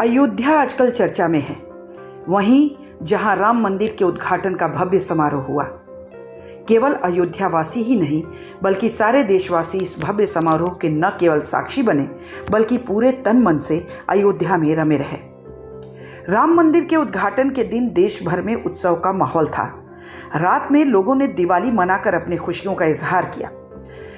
अयोध्या आजकल चर्चा में है। वहीं जहां राम मंदिर के उद्घाटन का भव्य समारोह हुआ, केवल अयोध्यावासी ही नहीं बल्कि सारे देशवासी इस भव्य समारोह के न केवल साक्षी बने बल्कि पूरे तन मन से अयोध्या में रमे रहे। राम मंदिर के उद्घाटन के दिन देश भर में उत्सव का माहौल था। रात में लोगों ने दिवाली मनाकर अपनी खुशियों का इजहार किया।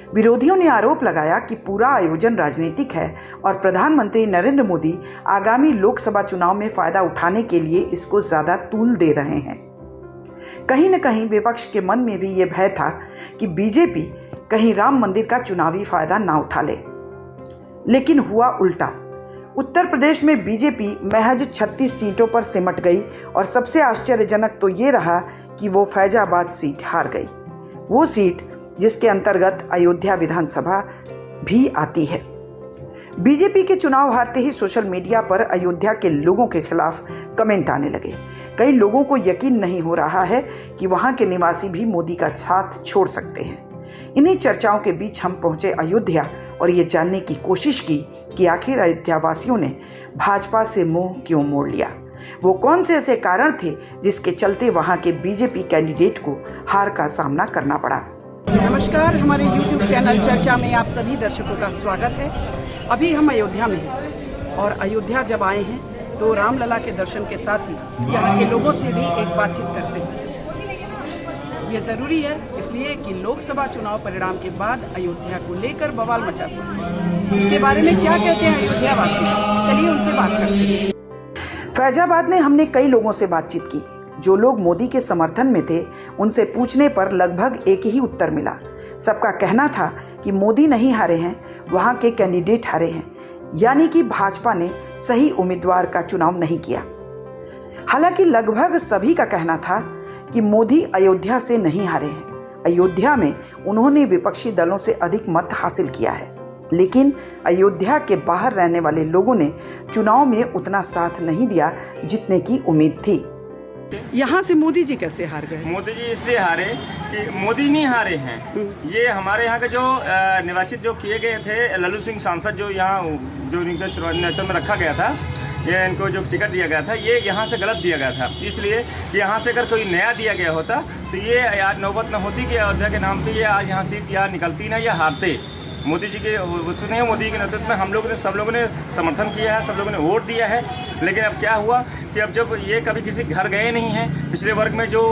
विरोधियों ने आरोप लगाया कि पूरा आयोजन राजनीतिक है और प्रधानमंत्री नरेंद्र मोदी आगामी लोकसभा चुनाव में फायदा उठाने के लिए इसको ज्यादा तूल दे रहे हैं। कहीं न कहीं विपक्ष के मन में भी ये भय था कि बीजेपी कहीं राम मंदिर का चुनावी फायदा ना उठा ले, लेकिन हुआ उल्टा। उत्तर प्रदेश में बीजेपी महज 36 सीटों पर सिमट गई और सबसे आश्चर्यजनक तो ये रहा कि वो फैजाबाद सीट हार गई, वो सीट जिसके अंतर्गत अयोध्या विधानसभा भी आती है। बीजेपी के चुनाव हारते ही सोशल मीडिया पर अयोध्या के लोगों के खिलाफ कमेंट आने लगे। कई लोगों को यकीन नहीं हो रहा है कि वहां के निवासी भी मोदी का साथ छोड़ सकते हैं। इन्हीं चर्चाओं के बीच हम पहुंचे अयोध्या और ये जानने की कोशिश की कि आखिर अयोध्यावासियों ने भाजपा से मुंह क्यों मोड़ लिया। वो कौन से ऐसे कारण थे जिसके चलते वहां के बीजेपी कैंडिडेट को हार का सामना करना पड़ा। नमस्कार, हमारे YouTube चैनल चर्चा में आप सभी दर्शकों का स्वागत है। अभी हम अयोध्या में हैं और अयोध्या जब आए हैं तो रामलला के दर्शन के साथ ही यहाँ के लोगों से भी एक बातचीत करते हैं। ये जरूरी है इसलिए कि लोकसभा चुनाव परिणाम के बाद अयोध्या को लेकर बवाल मचा हुआ है। इसके बारे में क्या कहते हैं अयोध्यावासी, चलिए उनसे बात करते हैं। फैजाबाद में हमने कई लोगों से बातचीत की। जो लोग मोदी के समर्थन में थे उनसे पूछने पर लगभग एक ही उत्तर मिला। सबका कहना था कि मोदी नहीं हारे हैं, वहां के कैंडिडेट हारे हैं, यानी कि भाजपा ने सही उम्मीदवार का चुनाव नहीं किया। हालांकि लगभग सभी का कहना था कि मोदी अयोध्या से नहीं हारे हैं। अयोध्या में उन्होंने विपक्षी दलों से अधिक मत हासिल किया है, लेकिन अयोध्या के बाहर रहने वाले लोगों ने चुनाव में उतना साथ नहीं दिया जितने की उम्मीद थी। यहाँ से मोदी जी कैसे हार गए? मोदी जी इसलिए हारे कि मोदी नहीं हारे हैं। ये हमारे यहाँ के जो निर्वाचित जो किए गए थे लल्लू सिंह सांसद, जो यहाँ जो इनके चुनाव में रखा गया था, ये इनको जो टिकट दिया गया था ये यहाँ से गलत दिया गया था। इसलिए यहाँ से अगर कोई नया दिया गया होता तो ये आज नौबत न होती कि अयोध्या के नाम पे ये आज यहाँ सीट यहाँ निकलती ना, या हारते। मोदी जी के नहीं, मोदी के नेतृत्व में हम लोगों ने सब लोगों ने समर्थन किया है, सब लोगों ने वोट दिया है। लेकिन अब क्या हुआ कि अब जब ये कभी किसी घर गए नहीं हैं, पिछले वर्ग में जो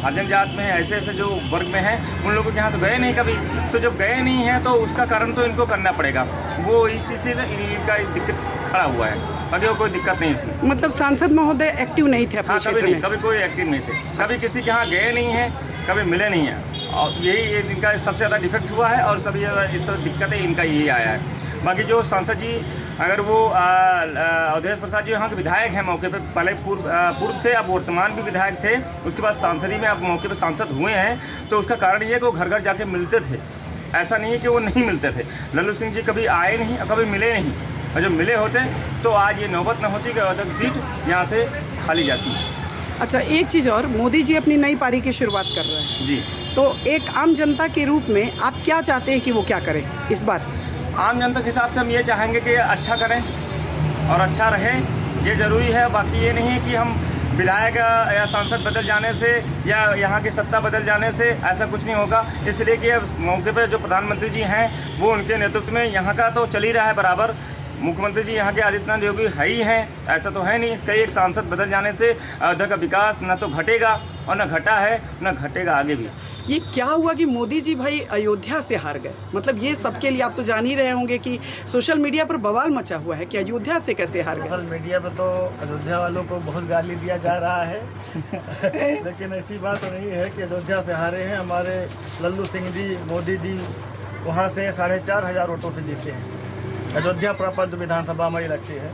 हरिजन जात में है, ऐसे जो वर्ग में हैं उन लोगों के यहाँ तो गए नहीं कभी। तो जब गए नहीं हैं तो उसका कारण तो इनको करना पड़ेगा। वो इस चीज़ से इनका दिक्कत खड़ा हुआ है, बाकी कोई दिक्कत नहीं इसमें। मतलब सांसद महोदय एक्टिव नहीं थे? हाँ, कभी कोई एक्टिव नहीं थे, कभी किसी के यहाँ गए नहीं हैं, कभी मिले नहीं हैं, और यही इनका सबसे ज़्यादा डिफेक्ट हुआ है और सबसे ज़्यादा इस तरह दिक्कतें इनका यही आया है। बाकी जो सांसद जी, अगर वो अवधेश प्रसाद जी यहाँ के विधायक हैं, मौके पे पहले पूर्व थे, अब वर्तमान भी विधायक थे, उसके बाद सांसदी में अब मौके पे सांसद हुए हैं, तो उसका कारण ये है कि वो घर घर जाके मिलते थे। ऐसा नहीं है कि वो नहीं मिलते थे। लल्लू सिंह जी कभी आए नहीं और कभी मिले नहीं, और जब मिले होते तो आज ये नौबत न होती कि अयोध्या की सीट यहाँ से खाली जाती है। अच्छा, एक चीज़ और, मोदी जी अपनी नई पारी की शुरुआत कर रहे हैं जी, तो एक आम जनता के रूप में आप क्या चाहते हैं कि वो क्या करें इस बार? आम जनता के हिसाब से हम ये चाहेंगे कि अच्छा करें और अच्छा रहे, ये ज़रूरी है। बाकी ये नहीं है कि हम विधायक या सांसद बदल जाने से या यहाँ की सत्ता बदल जाने से ऐसा कुछ नहीं होगा। इसलिए कि मौके पर जो प्रधानमंत्री जी हैं वो उनके नेतृत्व में यहाँ का तो चल ही रहा है बराबर। मुख्यमंत्री जी यहाँ के आदित्यनाथ योगी है ही हैं, ऐसा तो है नहीं। कई एक सांसद बदल जाने से अयोध्या का विकास न तो घटेगा और न घटा है न घटेगा आगे भी। ये क्या हुआ कि मोदी जी भाई अयोध्या से हार गए? मतलब ये सबके लिए आप तो जान ही रहे होंगे कि सोशल मीडिया पर बवाल मचा हुआ है कि अयोध्या से कैसे हार गए। सोशल मीडिया पर तो अयोध्या वालों को बहुत गाली दिया जा रहा है लेकिन ऐसी बात तो नहीं है कि अयोध्या से हारे हैं। हमारे लल्लू सिंह जी, मोदी जी वहाँ से 4,500 वोटों से जीते हैं। अयोध्या प्रॉपर जो विधानसभा हमारी लगती है,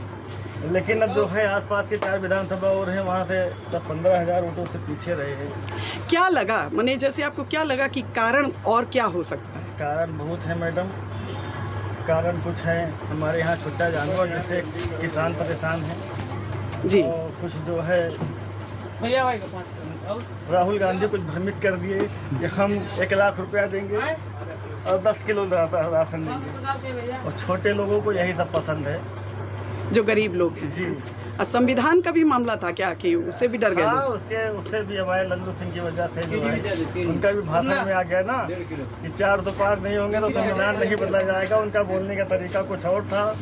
लेकिन अब जो है आसपास के 4 विधानसभा और हैं, वहाँ से 10-15 हज़ार वोटों से पीछे रहे हैं। क्या लगा, माने जैसे आपको क्या लगा कि कारण और क्या हो सकता है? कारण बहुत है मैडम, कारण कुछ है। हमारे यहाँ छोटा जानवर जिससे किसान परेशान है जी, और कुछ जो है राहुल गांधी कुछ भ्रमित कर दिए कि हम 1 लाख रुपया देंगे और 10 किलो राशन देंगे, और छोटे लोगों को यही सब पसंद है। जो गरीब लोग हैं। जी और संविधान का भी मामला था क्या कि उससे भी डर गए हाँ, लोग? उससे भी हमारे लल्लू सिंह की वजह से जो है उनका भी भाषण में आ गया ना कि 4 तो पार नहीं होंगे तो संविधान नहीं बदला जाएगा। उनका बोलने का तरीका कुछ और था,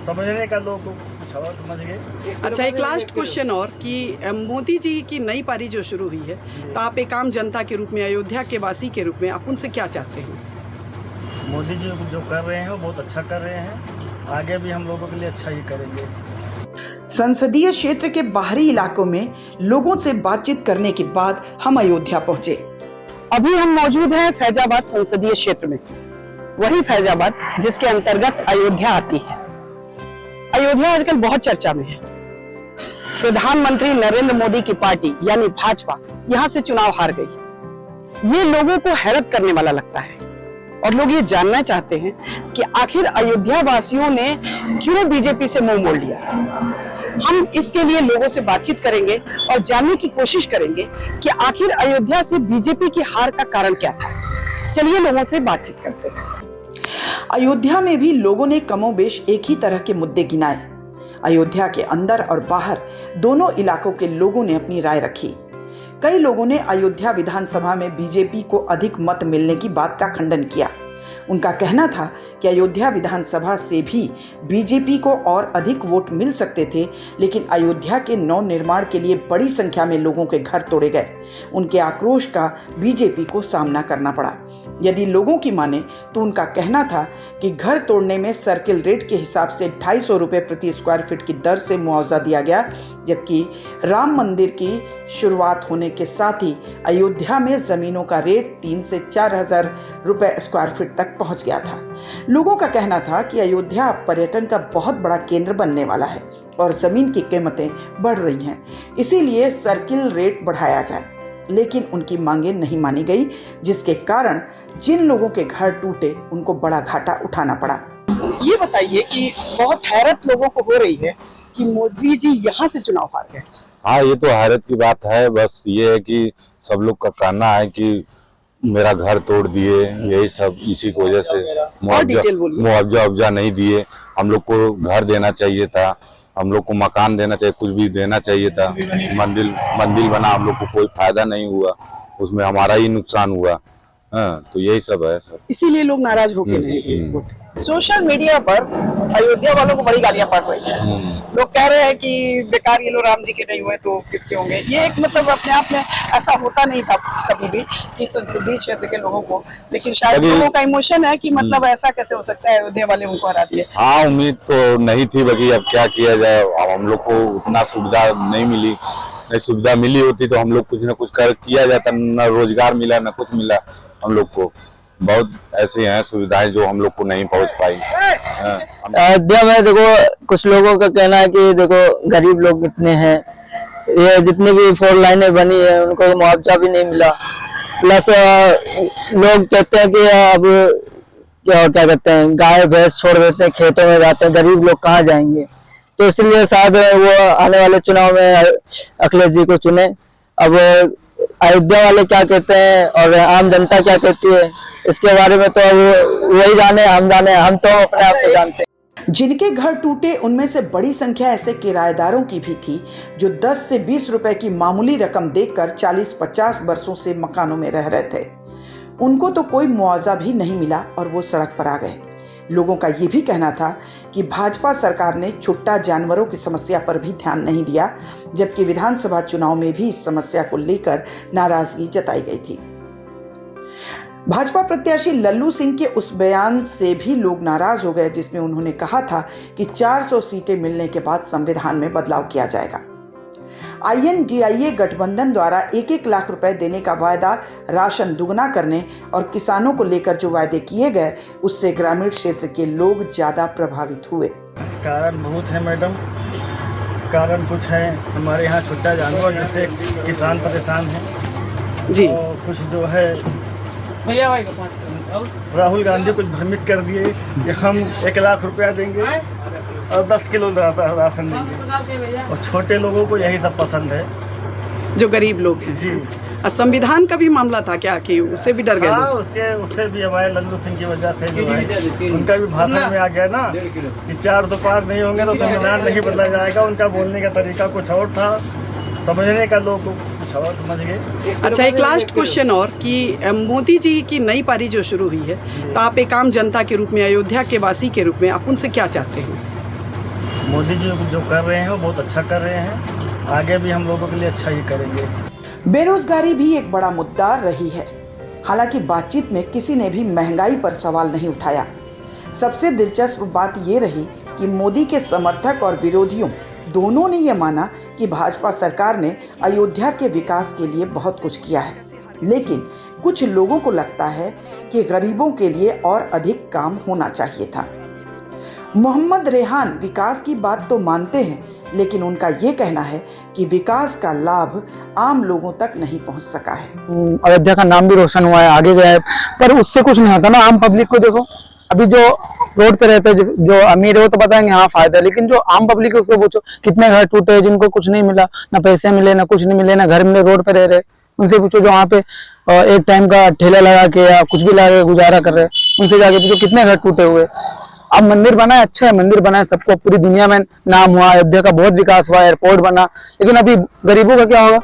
समझने का लोग कुछ और समझ गए। अच्छा, एक लास्ट क्वेश्चन और कि मोदी जी की नई पारी जो शुरू हुई है, तो आप एक आम जनता के रूप में, अयोध्या के वासी के रूप में, आप उनसे क्या चाहते हैं? मोदी जी जो कर रहे हैं वो बहुत अच्छा कर रहे हैं, आगे भी हम लोगों के लिए अच्छा ही करेंगे। संसदीय क्षेत्र के बाहरी इलाकों में लोगों से बातचीत करने के बाद हम अयोध्या पहुंचे। अभी हम मौजूद हैं फैजाबाद संसदीय क्षेत्र में, वही फैजाबाद जिसके अंतर्गत अयोध्या आती है। अयोध्या आजकल बहुत चर्चा में है। प्रधानमंत्री नरेंद्र मोदी की पार्टी यानी भाजपा यहाँ से चुनाव हार गई। ये लोगों को हैरत करने वाला लगता है और लोग ये जानना चाहते हैं कि आखिर अयोध्या वासियों ने क्यों बीजेपी से मुंह मोड़ लिया। हम इसके लिए लोगों से बातचीत करेंगे और जानने की कोशिश करेंगे कि आखिर अयोध्या से बीजेपी की हार का कारण क्या था। चलिए लोगों से बातचीत करते हैं। अयोध्या में भी लोगों ने कमोबेश एक ही तरह के मुद्दे गिनाए। अयोध्या के अंदर और बाहर दोनों इलाकों के लोगों ने अपनी राय रखी। कई लोगों ने अयोध्या विधानसभा में बीजेपी को अधिक मत मिलने की बात का खंडन किया। उनका कहना था कि अयोध्या विधानसभा से भी बीजेपी को और अधिक वोट मिल सकते थे, लेकिन अयोध्या के नव निर्माण के लिए बड़ी संख्या में लोगों के घर तोड़े गए। उनके आक्रोश का बीजेपी को सामना करना पड़ा। यदि लोगों की माने तो उनका कहना था कि घर तोड़ने में सर्किल रेट के हिसाब से 250 रुपये प्रति स्क्वायर फीट की दर से मुआवजा दिया गया, जबकि राम मंदिर की शुरुआत होने के साथ ही अयोध्या में जमीनों का रेट 3 से 4 हजार रुपये स्क्वायर फीट तक पहुंच गया था। लोगों का कहना था कि अयोध्या पर्यटन का बहुत बड़ा केंद्र बनने वाला है और जमीन की कीमतें बढ़ रही हैं, इसीलिए सर्किल रेट बढ़ाया जाए। लेकिन उनकी मांगें नहीं मानी गई, जिसके कारण जिन लोगों के घर टूटे उनको बड़ा घाटा उठाना पड़ा। ये बताइए कि बहुत हैरत लोगों को हो रही है कि मोदी जी यहाँ से चुनाव हार गए। हाँ, ये तो हैरत की बात है। बस ये है कि सब लोग का कहना है कि मेरा घर तोड़ दिए, यही सब इसी की वजह से मुआवजा नहीं दिए। हम लोग को घर देना चाहिए था, हम लोग को मकान देना चाहिए, कुछ भी देना चाहिए था। मंदिर बना, हम लोग को कोई फायदा नहीं हुआ, उसमें हमारा ही नुकसान हुआ। हाँ, तो यही सब है। इसीलिए लोग नाराज होके नहीं गए। सोशल मीडिया पर अयोध्या वालों को बड़ी गालियां पड़ रही हैं। लोग कह रहे हैं कि बेकार ये लोग राम जी के नहीं हुए तो किसके होंगे। ये एक मतलब अपने आप में ऐसा होता नहीं था कभी भी कि संसदीय क्षेत्र के लोगों को, लेकिन शायद लोगों का इमोशन है कि मतलब ऐसा कैसे हो सकता है, अयोध्या वाले उनको हरा दिए। हाँ, उम्मीद तो नहीं थी, बाकी अब क्या किया जाए। अब हम लोग को उतना सुविधा नहीं मिली। नहीं सुविधा मिली होती तो हम लोग कुछ न कुछ किया जाता, न रोजगार मिला न कुछ मिला। हम लोग को बहुत ऐसे हैं सुविधाएं जो हम लोग को नहीं पहुंच पाई। अयोध्या में देखो कुछ लोगों का कहना है कि देखो गरीब लोग कितने हैं, ये जितनी भी 4 लाइनें बनी है उनको मुआवजा भी नहीं मिला। प्लस लोग कहते हैं कि अब क्या कहते हैं, गाय भैंस छोड़ देते हैं, खेतों में जाते हैं, गरीब लोग कहाँ जाएंगे। तो इसलिए शायद वो आने वाले चुनाव में अखिलेश जी को चुने। अब अयोध्या वाले क्या कहते हैं और आम जनता क्या कहती है, इसके बारे में तो वही जाने, हम तो अपने आप को जानते हैं। जिनके घर टूटे उनमें से बड़ी संख्या ऐसे किराएदारों की भी थी जो 10 से 20 रुपए की मामूली रकम देकर 40-50 वर्षों से मकानों में रह रहे थे। उनको तो कोई मुआवजा भी नहीं मिला और वो सड़क पर आ गए। लोगों का ये भी कहना था कि भाजपा सरकार ने छुट्टा जानवरों की समस्या पर भी ध्यान नहीं दिया, जबकि विधानसभा चुनाव में भी इस समस्या को लेकर नाराजगी जताई गई थी। भाजपा प्रत्याशी लल्लू सिंह के उस बयान से भी लोग नाराज हो गए जिसमें उन्होंने कहा था कि 400 सीटें मिलने के बाद संविधान में बदलाव किया जाएगा। INDIA गठबंधन द्वारा 1-1 लाख रुपए देने का वायदा, राशन दुगना करने और किसानों को लेकर जो वायदे किए गए, उससे ग्रामीण क्षेत्र के लोग ज्यादा प्रभावित हुए। कारण बहुत है मैडम, कारण कुछ है। हमारे यहाँ छुट्टा जानवर जैसे किसान परेशान है जी, और कुछ जो है राहुल गांधी कुछ भ्रमित कर दिए कि हम 1 लाख रुपया देंगे और 10 किलो राशन देंगे, और छोटे लोगों को यही सब पसंद है। जो गरीब लोग हैं। जी। संविधान का भी मामला था क्या कि उससे भी डर गए हाँ, लोग? उससे भी हमारे लल्लू सिंह की वजह से जो है उनका भी भाषण में आ गया ना कि 4 तो पार नहीं होंगे तो संविधान नहीं बदला जाएगा। उनका बोलने का तरीका कुछ और था, समझने का लोग कुछ और समझ गए। अच्छा, एक लास्ट क्वेश्चन और कि मोदी जी की नई पारी जो शुरू हुई है, तो आप एक आम जनता के रूप में, अयोध्या के वासी के रूप में, आप उनसे क्या चाहते हैं? मोदी जी जो कर रहे हैं वो बहुत अच्छा कर रहे हैं, आगे भी हम लोगों के लिए अच्छा ही करेंगे। बेरोजगारी भी एक बड़ा मुद्दा रही है। हालांकि बातचीत में किसी ने भी महंगाई पर सवाल नहीं उठाया। सबसे दिलचस्प बात ये रही कि मोदी के समर्थक और विरोधियों दोनों ने यह माना कि भाजपा सरकार ने अयोध्या के विकास के लिए बहुत कुछ किया है, लेकिन कुछ लोगों को लगता है कि गरीबों के लिए और अधिक काम होना चाहिए था। मोहम्मद रेहान विकास की बात तो मानते हैं, लेकिन उनका ये कहना है कि विकास का लाभ आम लोगों तक नहीं पहुंच सका है। अयोध्या का नाम भी रोशन हुआ है, आगे गया है, पर उससे कुछ नहीं होता ना। आम पब्लिक को देखो, अभी जो रोड पे रहते हैं, जो अमीर है वो तो बताएंगे हाँ फायदा है, लेकिन जो आम पब्लिक है उसको पूछो कितने घर टूटे, जिनको कुछ नहीं मिला, ना पैसे मिले, ना कुछ नहीं मिले, ना घर मिले, रोड पे रह रहे, उनसे पूछो। जो वहाँ पे एक टाइम का ठेला लगा के या कुछ भी लगा के गुजारा कर रहे, उनसे जाके पूछो कितने घर टूटे हुए। अब मंदिर बना है, अच्छा है, मंदिर बना है, सबको पूरी दुनिया में नाम हुआ, अयोध्या का बहुत विकास हुआ, एयरपोर्ट बना, लेकिन अभी गरीबों का क्या होगा?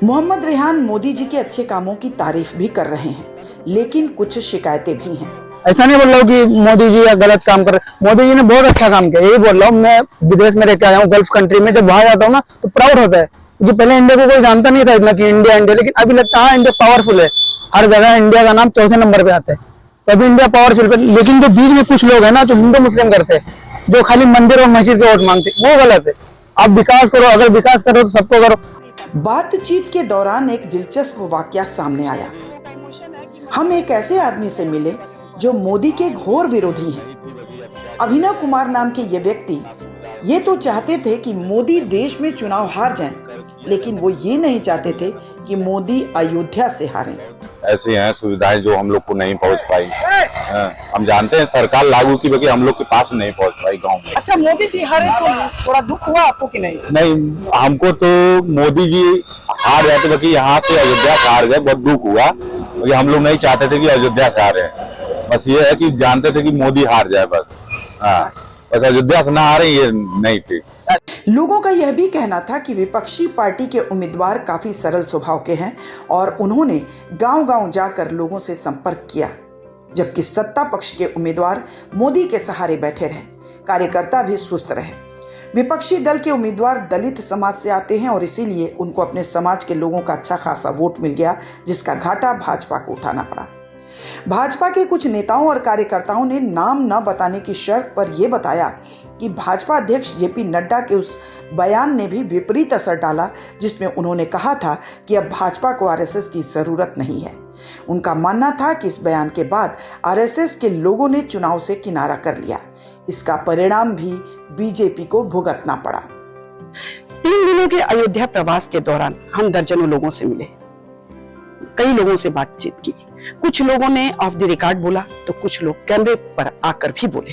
मोहम्मद रेहान मोदी जी के अच्छे कामों की तारीफ भी कर रहे हैं, लेकिन कुछ शिकायतें भी हैं। ऐसा नहीं बोल रहा हूँ कि मोदी जी गलत काम कर रहे, मोदी जी ने बहुत अच्छा काम किया, यही बोल रहा हूँ। मैं विदेश में रह के आया हूँ, गल्फ कंट्री में, जब वहां जाता हूँ ना तो प्राउड होता है, क्योंकि पहले इंडिया को कोई जानता नहीं था इतना कि इंडिया, लेकिन अभी लगता है इंडिया पावरफुल है, हर जगह इंडिया का नाम 4थे नंबर पे आता है, तो अभी इंडिया पावरफुल। लेकिन जो बीच में कुछ लोग है ना, जो हिंदू मुस्लिम करते हैं, जो खाली मंदिर और मस्जिद के वोट मांगते, वो गलत है। आप विकास करो, अगर विकास करो तो सबको करो। बातचीत के दौरान एक दिलचस्प वाकया सामने आया। हम एक ऐसे आदमी से मिले जो मोदी के घोर विरोधी हैं। अभिनव कुमार नाम के ये व्यक्ति ये तो चाहते थे कि मोदी देश में चुनाव हार जाएं, लेकिन वो ये नहीं चाहते थे कि मोदी अयोध्या से हारें। ऐसी हैं सुविधाएं जो हम लोग को नहीं पहुंच पाई। हम जानते हैं सरकार लागू की, बाकी हम लोग के पास नहीं पहुंच पाई गांव में। अच्छा, मोदी जी हारे तो थोड़ा दुख हुआ आपको कि नहीं? नहीं, हमको तो मोदी जी हार गए थे, बाकी यहाँ से अयोध्या से हार गए, बहुत दुख हुआ, क्योंकि हम लोग नहीं चाहते थे कि अयोध्या से हारे। बस ये है कि जानते थे कि मोदी हार जाए बस। हाँ, बस अयोध्या से ना हारे ये नहीं थी। लोगों का यह भी कहना था कि विपक्षी पार्टी के उम्मीदवार काफी सरल स्वभाव के हैं और उन्होंने गांव-गांव जाकर लोगों से संपर्क किया, जबकि सत्ता पक्ष के उम्मीदवार मोदी के सहारे बैठे रहे, कार्यकर्ता भी सुस्त रहे। विपक्षी दल के उम्मीदवार दलित समाज से आते हैं और इसीलिए उनको अपने समाज के लोगों का अच्छा खासा वोट मिल गया, जिसका घाटा भाजपा को उठाना पड़ा। भाजपा के कुछ नेताओं और कार्यकर्ताओं ने नाम न बताने की शर्त पर यह बताया कि भाजपा अध्यक्ष जेपी नड्डा के उस बयान ने भी विपरीत असर डाला, जिसमें उन्होंने कहा था कि अब भाजपा को आरएसएस की जरूरत नहीं है। उनका मानना था कि इस बयान के बाद आरएसएस के लोगों ने चुनाव से किनारा कर लिया। इसका परिणाम भी बीजेपी को भुगतना पड़ा। 3 दिनों के अयोध्या प्रवास के दौरान हम दर्जनों लोगों से मिले, कई लोगों से बातचीत की। कुछ लोगों ने ऑफ द रिकॉर्ड बोला तो कुछ लोग कैमरे पर आकर भी बोले।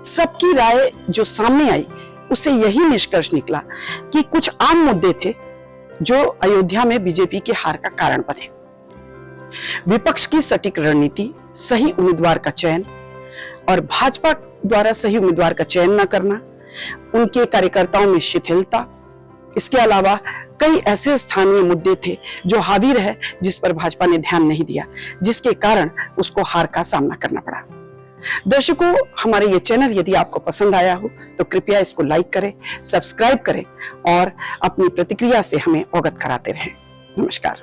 सबकी राय जो सामने आई उससे यही निष्कर्ष निकला कि कुछ आम मुद्दे थे जो अयोध्या में बीजेपी के हार का कारण बने। विपक्ष की सटीक रणनीति, सही उम्मीदवार का चयन और भाजपा द्वारा सही उम्मीदवार का चयन न करना, उनके कार्यकर्ताओं में शिथिलता, इसके अलावा कई ऐसे स्थानीय मुद्दे थे जो हावी रहे जिस पर भाजपा ने ध्यान नहीं दिया, जिसके कारण उसको हार का सामना करना पड़ा। दर्शकों, हमारे ये चैनल यदि आपको पसंद आया हो तो कृपया इसको लाइक करें, सब्सक्राइब करें और अपनी प्रतिक्रिया से हमें अवगत कराते रहें। नमस्कार।